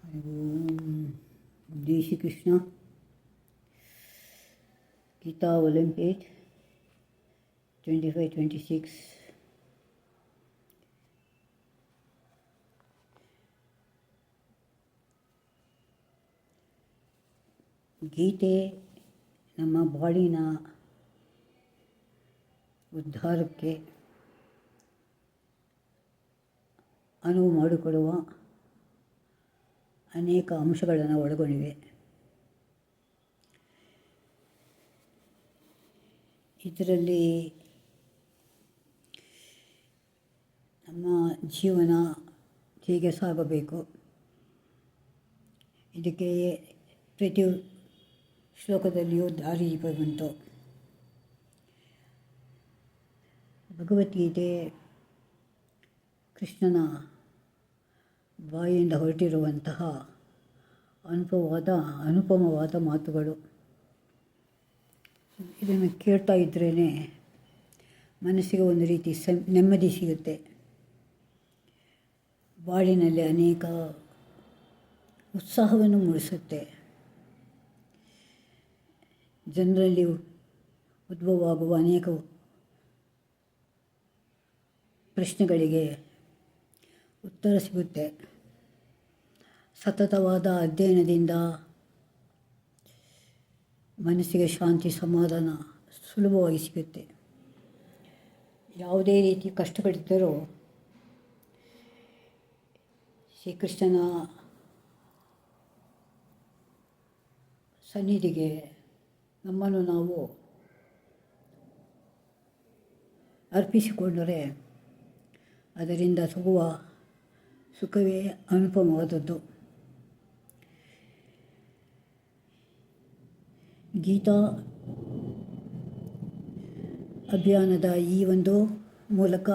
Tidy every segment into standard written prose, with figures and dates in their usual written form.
ओम जय श्री कृष्ण। गीता ओलंपिक 25-26 ಗೀತೆ ನಮ್ಮ ಬಾಡಿನ ಉದ್ಧಾರಕ್ಕೆ ಅನುವು ಮಾಡಿಕೊಡುವ ಅನೇಕ ಅಂಶಗಳನ್ನು ಒಳಗೊಂಡಿವೆ. ಇದರಲ್ಲಿ ನಮ್ಮ ಜೀವನ ಹೇಗೆ ಸಾಗಬೇಕು, ಇದಕ್ಕೆ ಪ್ರತಿ ಶ್ಲೋಕದಲ್ಲಿಯೂ ದಾರಿದೀಪ ಬಂತು. ಭಗವದ್ಗೀತೆ ಕೃಷ್ಣನ ಬಾಯಿಯಿಂದ ಹೊರಟಿರುವಂತಹ ಅನುಪಮವಾದ ಮಾತುಗಳು. ಇದನ್ನು ಕೇಳ್ತಾ ಇದ್ರೇ ಮನಸ್ಸಿಗೆ ಒಂದು ರೀತಿ ನೆಮ್ಮದಿ ಸಿಗುತ್ತೆ. ಬಾಳಿನಲ್ಲಿ ಅನೇಕ ಉತ್ಸಾಹವನ್ನು ಮೂಡಿಸುತ್ತೆ. ಜನರಲ್ಲಿ ಉದ್ಭವವಾಗುವ ಅನೇಕ ಪ್ರಶ್ನೆಗಳಿಗೆ ಉತ್ತರ ಸಿಗುತ್ತೆ. ಸತತವಾದ ಅಧ್ಯಯನದಿಂದ ಮನಸ್ಸಿಗೆ ಶಾಂತಿ, ಸಮಾಧಾನ ಸುಲಭವಾಗಿ ಸಿಗುತ್ತೆ. ಯಾವುದೇ ರೀತಿ ಕಷ್ಟಗಳಿದ್ದರೂ ಶ್ರೀಕೃಷ್ಣನ ಸನ್ನಿಧಿಗೆ ನಮ್ಮನ್ನು ನಾವು ಅರ್ಪಿಸಿಕೊಂಡರೆ ಅದರಿಂದ ಸಿಗುವ ಸುಖವೇ ಅನುಪಮವಾದದ್ದು. ಗೀತಾ ಅಭಿಯಾನದ ಈ ಒಂದು ಮೂಲಕ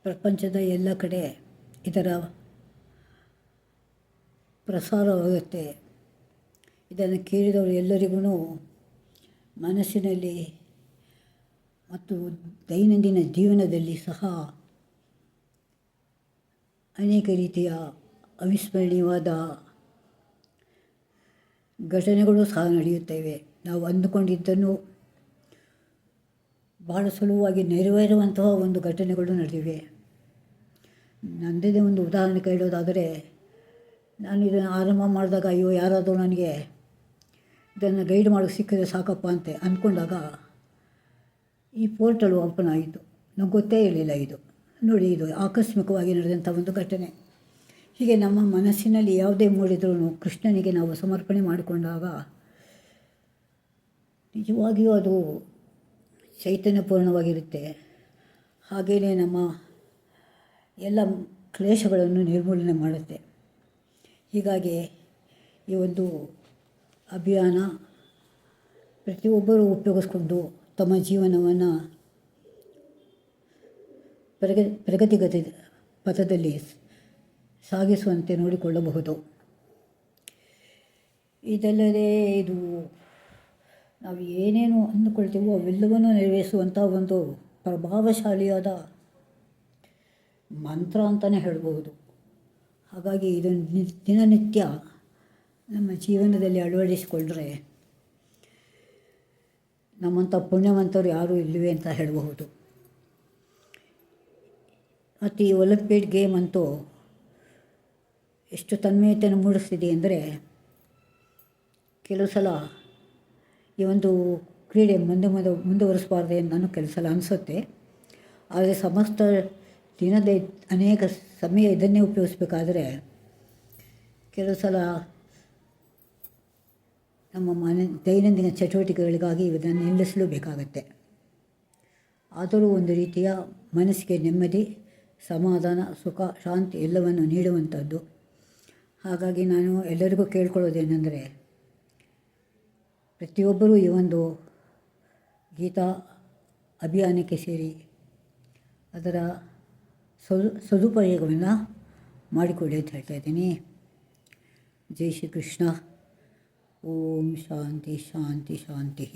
ಪ್ರಪಂಚದ ಎಲ್ಲ ಕಡೆ ಇದರ ಪ್ರಸಾರವಾಗುತ್ತೆ. ಇದನ್ನು ಕೇಳಿದವರು ಎಲ್ಲರಿಗೂ ಮನಸ್ಸಿನಲ್ಲಿ ಮತ್ತು ದೈನಂದಿನ ಜೀವನದಲ್ಲಿ ಸಹ ಅನೇಕ ರೀತಿಯ ಅವಿಸ್ಮರಣೀಯವಾದ ಘಟನೆಗಳು ಸಹ ನಡೆಯುತ್ತವೆ. ನಾವು ಅಂದುಕೊಂಡಿದ್ದನ್ನು ಬಹಳ ಸುಲಭವಾಗಿ ನೆರವೇರುವಂತಹ ಒಂದು ಘಟನೆಗಳು ನಡೆದಿವೆ. ನನ್ನದೇ ಒಂದು ಉದಾಹರಣೆ ಹೇಳೋದಾದರೆ, ನಾನು ಇದನ್ನು ಆರಂಭ ಮಾಡಿದಾಗ ಅಯ್ಯೋ ಯಾರಾದರೂ ನನಗೆ ಇದನ್ನು ಗೈಡ್ ಮಾಡೋಕ್ಕೆ ಸಿಕ್ಕಿದ್ರೆ ಸಾಕಪ್ಪ ಅಂತ ಅಂದ್ಕೊಂಡಾಗ ಈ ಪೋರ್ಟಲ್ ಓಪನ್ ಆಯಿತು. ನನಗೆ ಗೊತ್ತೇ ಇರಲಿಲ್ಲ. ಇದು ನೋಡಿ, ಇದು ಆಕಸ್ಮಿಕವಾಗಿ ನಡೆದಂಥ ಒಂದು ಘಟನೆ. ಹೀಗೆ ನಮ್ಮ ಮನಸ್ಸಿನಲ್ಲಿ ಯಾವುದೇ ಮೂಡಿದ್ರೂ ಕೃಷ್ಣನಿಗೆ ನಾವು ಸಮರ್ಪಣೆ ಮಾಡಿಕೊಂಡಾಗ ನಿಜವಾಗಿಯೂ ಅದು ಚೈತನ್ಯಪೂರ್ಣವಾಗಿರುತ್ತೆ. ಹಾಗೆಯೇ ನಮ್ಮ ಎಲ್ಲ ಕ್ಲೇಶಗಳನ್ನು ನಿರ್ಮೂಲನೆ ಮಾಡುತ್ತೆ. ಹೀಗಾಗಿ ಈ ಒಂದು ಅಭಿಯಾನ ಪ್ರತಿಯೊಬ್ಬರೂ ಉಪಯೋಗಿಸ್ಕೊಂಡು ತಮ್ಮ ಜೀವನವನ್ನು ಪ್ರಗತಿಗತ ಪಥದಲ್ಲಿ ಸಾಗಿಸುವಂತೆ ನೋಡಿಕೊಳ್ಳಬಹುದು. ಇದಲ್ಲದೆ ಇದು ನಾವು ಏನೇನು ಅಂದುಕೊಳ್ತೀವೋ ಅವೆಲ್ಲವನ್ನೂ ನೆರವೇರಿಸುವಂಥ ಒಂದು ಪ್ರಭಾವಶಾಲಿಯಾದ ಮಂತ್ರ ಅಂತಲೇ ಹೇಳ್ಬೋದು. ಹಾಗಾಗಿ ಇದನ್ನು ದಿನನಿತ್ಯ ನಮ್ಮ ಜೀವನದಲ್ಲಿ ಅಳವಡಿಸಿಕೊಂಡ್ರೆ ನಮ್ಮಂಥ ಪುಣ್ಯವಂತರು ಯಾರೂ ಇಲ್ಲವೇ ಅಂತ ಹೇಳಬಹುದು. ಮತ್ತು ಈ ಒಲಿಂಪಿಕ್ ಗೇಮ್ ಅಂತೂ ಎಷ್ಟು ತನ್ಮಯತೆಯನ್ನು ಮೂಡಿಸ್ತಿದೆ ಅಂದರೆ, ಕೆಲವು ಸಲ ಈ ಒಂದು ಕ್ರೀಡೆ ಮುಂದುವರಿಸಬಾರ್ದು ಎಂದು ನಾನು ಕೆಲವು ಸಲ ಅನಿಸುತ್ತೆ. ಆದರೆ ಸಮಸ್ತ ದಿನದ ಅನೇಕ ಸಮಯ ಇದನ್ನೇ ಉಪಯೋಗಿಸ್ಬೇಕಾದ್ರೆ ಕೆಲವು ಸಲ ನಮ್ಮ ದೈನಂದಿನ ಚಟುವಟಿಕೆಗಳಿಗಾಗಿ ಇದನ್ನು ನಿಲ್ಲಿಸಲೇಬೇಕಾಗತ್ತೆ. ಆದರೂ ಒಂದು ರೀತಿಯ ಮನಸ್ಸಿಗೆ ನೆಮ್ಮದಿ, ಸಮಾಧಾನ, ಸುಖ, ಶಾಂತಿ ಎಲ್ಲವನ್ನು ನೀಡುವಂಥದ್ದು. ಹಾಗಾಗಿ ನಾನು ಎಲ್ಲರಿಗೂ ಕೇಳ್ಕೊಳ್ಳೋದೇನೆಂದರೆ, ಪ್ರತಿಯೊಬ್ಬರೂ ಈ ಒಂದು ಗೀತಾ ಅಭಿಯಾನಕ್ಕೆ ಸೇರಿ ಅದರ ಸದುಪಯೋಗವನ್ನು ಮಾಡಿಕೊಳ್ಳಿ ಅಂತ ಹೇಳ್ತಾ ಇದ್ದೀನಿ. ಜೈ ಶ್ರೀ ಕೃಷ್ಣ. ಓಂ ಶಾಂತಿ ಶಾಂತಿ ಶಾಂತಿ.